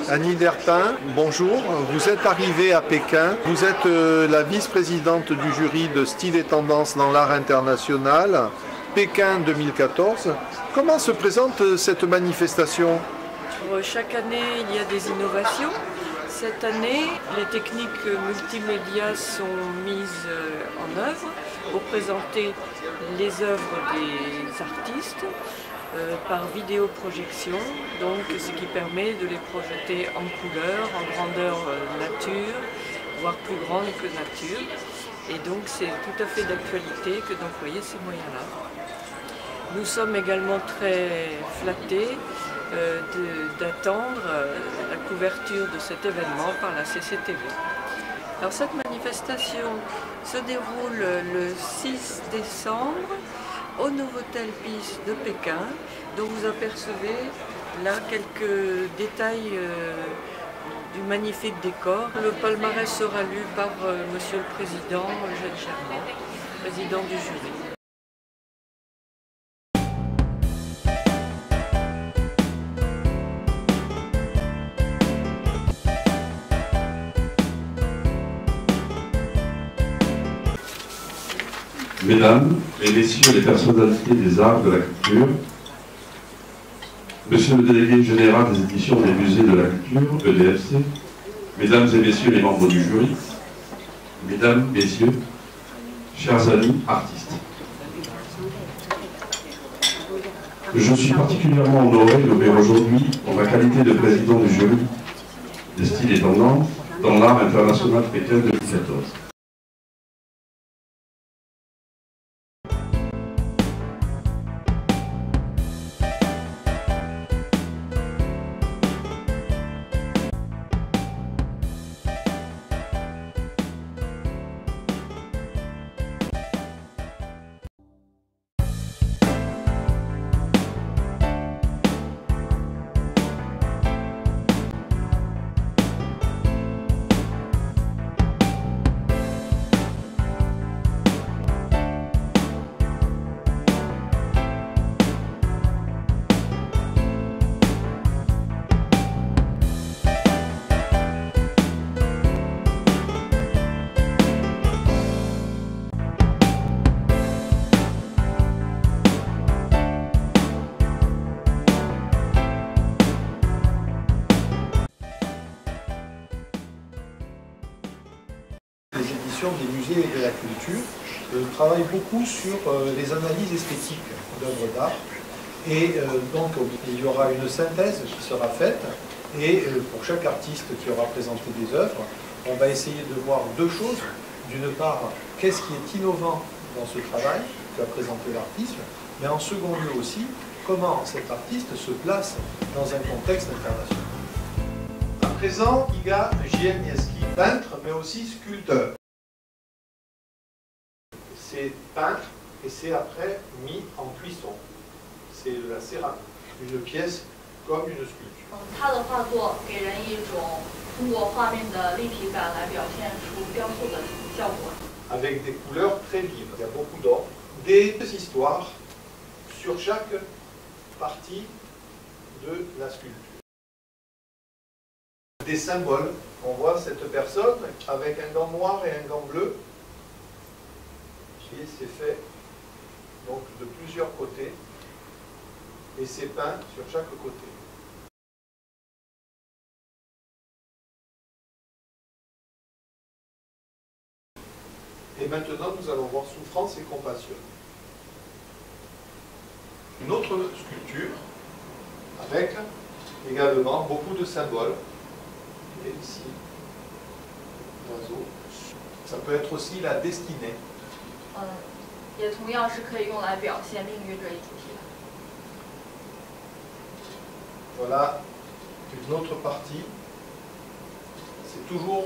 Annie Derpin, bonjour. Vous êtes arrivée à Pékin. Vous êtes la vice-présidente du jury de Style et Tendance dans l'art international, Pékin 2014. Comment se présente cette manifestation? Chaque année, il y a des innovations. Cette année, les techniques multimédia sont mises en œuvre pour présenter les œuvres des artistes par vidéoprojection, donc ce qui permet de les projeter en couleur, en grandeur nature, voire plus grande que nature. Et donc c'est tout à fait d'actualité que d'employer ces moyens-là. Nous sommes également très flattés d'attendre la couverture de cet événement par la CCTV. Alors cette manifestation se déroule le 6 décembre au Novotel Peace de Pékin, dont vous apercevez là quelques détails du magnifique décor. Le palmarès sera lu par Monsieur le Président Eugène Germain, président du jury. Mesdames et Messieurs les personnalités des arts de la culture, Monsieur le délégué général des éditions des musées de la culture, EDFC, Mesdames et Messieurs les membres du jury, Mesdames, Messieurs, chers amis artistes. Je suis particulièrement honoré d'ouvrir aujourd'hui, en ma qualité de président du jury des styles et tendances dans l'art international Pékin 2014. Les éditions des musées et de la culture travaillent beaucoup sur les analyses esthétiques d'œuvres d'art. Et donc il y aura une synthèse qui sera faite. Et pour chaque artiste qui aura présenté des œuvres, on va essayer de voir deux choses. D'une part, qu'est-ce qui est innovant dans ce travail qu'a présenté l'artiste, mais en second lieu aussi, comment cet artiste se place dans un contexte international. À présent, Iga Jielniewski, peintre mais aussi sculpteur. C'est peintre et c'est après mis en cuisson. C'est de la céramique, une pièce comme une sculpture. 他的画作给人一种通过画面的立体感来表现出雕塑的效果。 Avec des couleurs très vives, il y a beaucoup d'or, des histoires sur chaque partie de la sculpture. Des symboles, on voit cette personne avec un gant noir et un gant bleu. Et c'est fait donc de plusieurs côtés et c'est peint sur chaque côté. Et maintenant, nous allons voir Souffrance et Compassion. Une autre sculpture avec également beaucoup de symboles. Et ici, l'oiseau. Ça peut être aussi la destinée. 也同样是可以用来表现命运这一主题的。 Voilà une autre partie. C'est toujours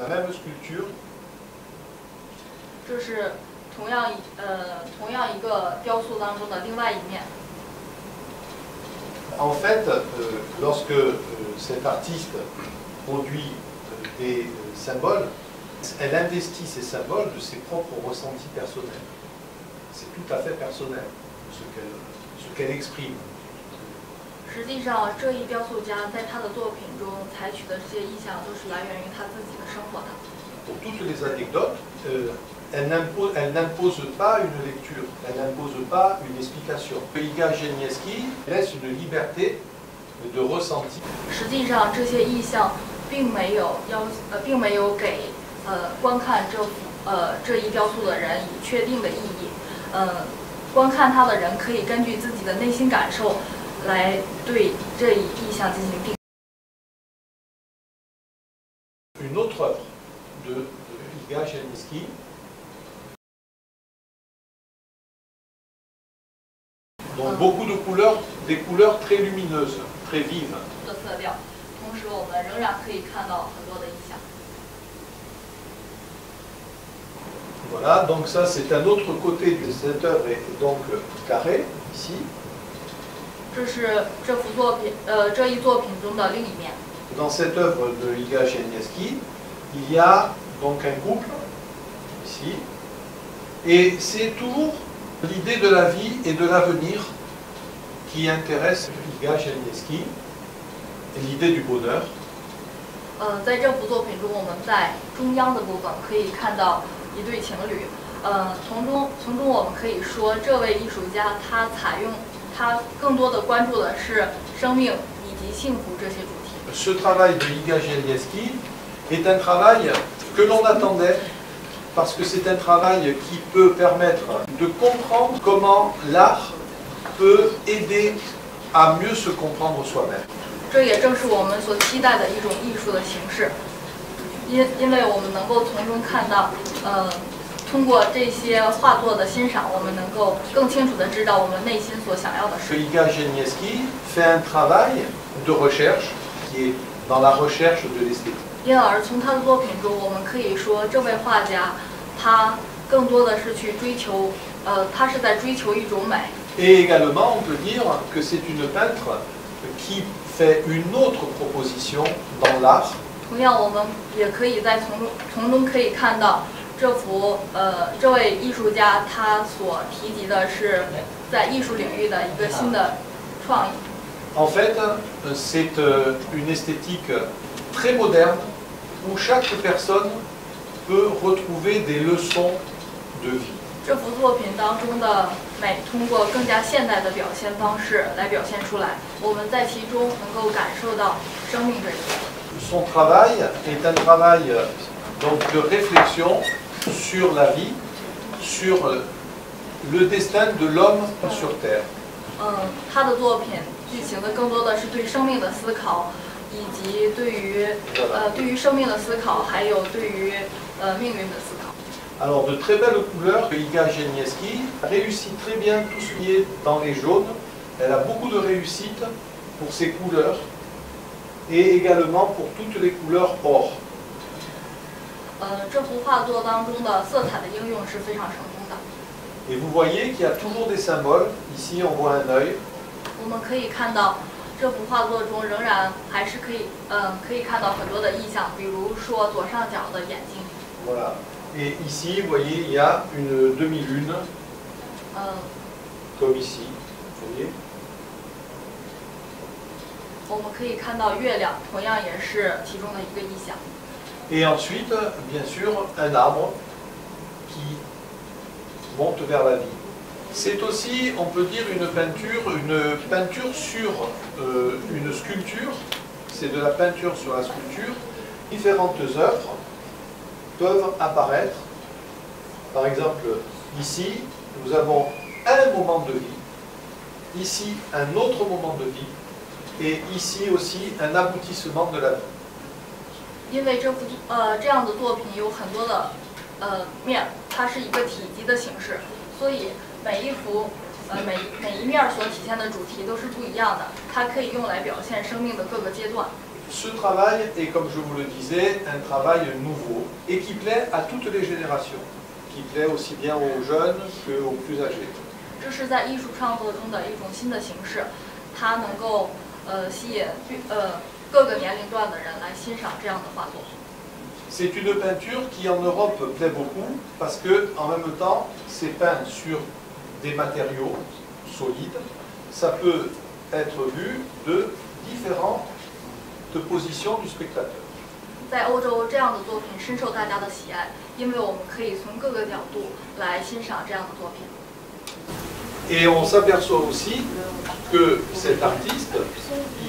la même sculpture. 这是同样一个雕塑当中的另外一面。 En fait, lorsque cet artiste produit des symboles, elle investit ces symboles de ses propres ressentis personnels. C'est tout à fait personnel, ce qu'elle exprime. 实际上，这一雕塑家在他的作品中采取的这些意象，都是来源于他自己的生活的。Pour toutes les anecdotes, elle n'impose pas une lecture, elle n'impose pas une explication. Iga Genieski laisse une liberté de ressenti. 实际上，这些意象并没有给观看这一雕塑的人以确定的意义。观看它的人可以根据自己的内心感受来对这一意象进行定。Une autre œuvre de Iga Genieski. Donc beaucoup de couleurs, des couleurs très lumineuses, très vives. 的色调，同时我们仍然可以看到很多的意象。Voilà, donc ça c'est un autre côté de cette œuvre est donc carré ici. 这是这一作品中的另一面。Dans cette œuvre de Iga Genieski, il y a donc un couple ici, et c'est toujours l'idée de la vie et de l'avenir qui intéresse Iga Genieski, l'idée du bonheur. 在这幅作品中，我们在中央的部分可以看到一对情侣。从中我们可以说，这位艺术家他更多的关注的是生命以及幸福这些主题。Ce travail de Iga Genieski est un travail que l'on attendait parce que c'est un travail qui peut permettre de comprendre comment l'art peut aider à mieux se comprendre soi-même. 这也正是我们所期待的一种艺术的形式，因为我们能够从中看到，通过这些画作的欣赏，我们能够更清楚地知道我们内心所想要的事。Iga Genieski fait un travail de recherche qui est dans la recherche de l'esthétique. 因而从他的作品中，我们可以说，这位画家他更多的是去追求，他是在追求一种美。Et également, on peut dire que c'est une peintre qui fait une autre proposition dans l'art. 同样，我们也可以从中可以看到，这位艺术家他所提及的是在艺术领域的一个新的创意。En fait, c'est une esthétique très moderne où chaque personne peut retrouver des leçons de vie. 这幅作品当中的美，通过更加现代的表现方式来表现出来，我们在其中能够感受到生命这一点。Son travail est un travail donc de réflexion sur la vie, sur le destin de l'homme sur terre. 他的作品进行的更多的是对生命的思考，以及对于生命的思考，还有对于命运的思考。Alors de très belles couleurs. Iga Genieski réussit très bien tout ce qui est dans les jaunes. Elle a beaucoup de réussite pour ses couleurs et également pour toutes les couleurs or. 这幅画作当中的色彩的应用是非常成功的。Et vous voyez qu'il y a toujours des symboles. Ici, on voit un œil. 我们可以看到这幅画作中仍然还是可以看到很多的意象，比如说左上角的眼睛。Voilà. Et ici, vous voyez, il y a une demi-lune. Comme ici. Vous voyez. 我们可以看到月亮，同样也是其中的一个意象。Et ensuite, bien sûr, un arbre qui monte vers la vie. C'est aussi, on peut dire, une peinture sur une sculpture. C'est de la peinture sur la sculpture. Différentes œuvres peuvent apparaître. Par exemple, ici, nous avons un moment de vie. Ici, un autre moment de vie. Et ici aussi, un aboutissement de la vie. 因为这样的作品有很多的面，它是一个体积的形式，所以每一面所体现的主题都是不一样的，它可以用来表现生命的各个阶段。Ce travail est, comme je vous le disais, un travail nouveau et qui plaît à toutes les générations, qui plaît aussi bien aux jeunes qu'aux plus âgés. 这是在艺术创作中的一种新的形式，它能够吸引各个年龄段的人来欣赏这样的画作。C'est une peinture qui en Europe plaît beaucoup parce que en même temps c'est peint sur des matériaux solides. Ça peut être vu de différentes positions du spectateur. 在欧洲，这样的作品深受大家的喜爱，因为我们可以从各个角度来欣赏这样的作品。 Et on s'aperçoit aussi que cet artiste,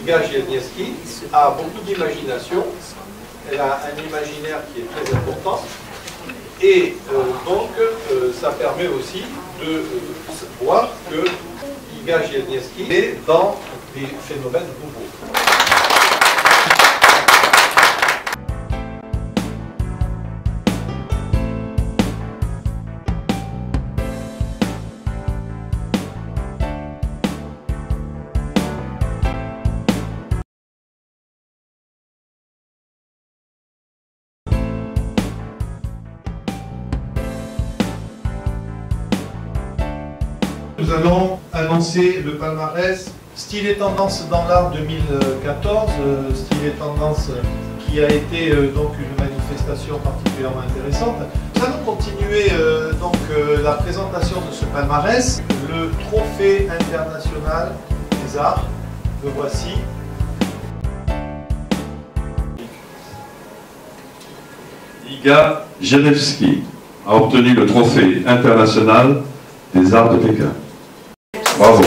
Iga Zieleniecki, a beaucoup d'imagination. Elle a un imaginaire qui est très important. Et donc, ça permet aussi de voir que Iga Zieleniecki est dans des phénomènes nouveaux. Nous allons annoncer le palmarès Style et tendance dans l'art 2014, Style et tendance qui a été donc une manifestation particulièrement intéressante. Nous allons continuer la présentation de ce palmarès, le trophée international des arts, le voici. Iga Zieleniecki a obtenu le trophée international des arts de Pékin. Bravo.